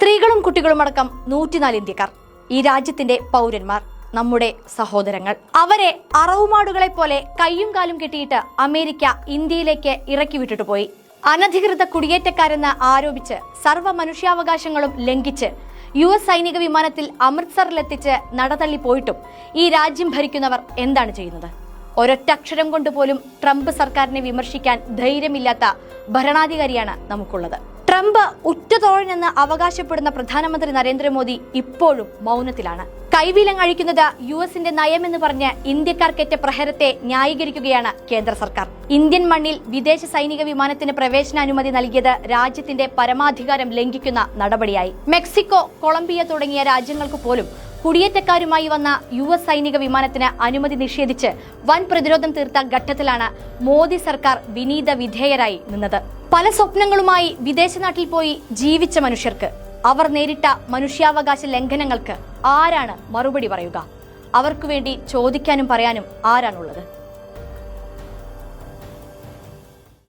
സ്ത്രീകളും കുട്ടികളുമടക്കം 104 ഇന്ത്യക്കാർ, ഈ രാജ്യത്തിന്റെ പൗരന്മാർ, നമ്മുടെ സഹോദരങ്ങൾ. അവരെ അറവുമാടുകളെ പോലെ കയ്യും കാലും കെട്ടിയിട്ട് അമേരിക്ക ഇന്ത്യയിലേക്ക് ഇറക്കി വിട്ടിട്ട് പോയി. അനധികൃത കുടിയേറ്റക്കാരെന്ന് ആരോപിച്ച് സർവ്വ മനുഷ്യാവകാശങ്ങളും ലംഘിച്ച് US സൈനിക വിമാനത്തിൽ അമൃത്സറിലെത്തിച്ച് നടതള്ളി പോയിട്ടും ഈ രാജ്യം ഭരിക്കുന്നവർ എന്താണ് ചെയ്യുന്നത്? ഒരൊറ്റ അക്ഷരം കൊണ്ട് പോലും ട്രംപ് സർക്കാരിനെ വിമർശിക്കാൻ ധൈര്യമില്ലാത്ത ഭരണാധികാരിയാണ് നമുക്കുള്ളത്. ട്രംപ് ഉറ്റതോഴനെന്ന് അവകാശപ്പെടുന്ന പ്രധാനമന്ത്രി നരേന്ദ്രമോദി ഇപ്പോഴും മൗനത്തിലാണ്. കൈവിലങ്ങഴിക്കുന്നത് US-ന്റെ നയമെന്ന് പറഞ്ഞ് ഇന്ത്യക്കാർക്കേറ്റ പ്രഹരത്തെ ന്യായീകരിക്കുകയാണ് കേന്ദ്ര സർക്കാർ. ഇന്ത്യൻ മണ്ണിൽ വിദേശ സൈനിക വിമാനത്തിന് പ്രവേശനാനുമതി നൽകിയത് രാജ്യത്തിന്റെ പരമാധികാരം ലംഘിക്കുന്ന നടപടിയായി. മെക്സിക്കോ, കൊളംബിയ തുടങ്ങിയ രാജ്യങ്ങൾക്ക് പോലും കുടിയേറ്റക്കാരുമായി വന്ന US സൈനിക വിമാനത്തിന് അനുമതി നിഷേധിച്ച് വൻ പ്രതിരോധം തീർത്ത ഘട്ടത്തിലാണ് മോദി സർക്കാർ വിനീത വിധേയരായി നിന്നത്. പല സ്വപ്നങ്ങളുമായി വിദേശ നാട്ടിൽ പോയി ജീവിച്ച മനുഷ്യർക്ക് അവർ നേരിട്ട മനുഷ്യാവകാശ ലംഘനങ്ങൾക്ക് ആരാണ് മറുപടി പറയുക? അവർക്കു വേണ്ടി ചോദിക്കാനും പറയാനും ആരാണുള്ളത്?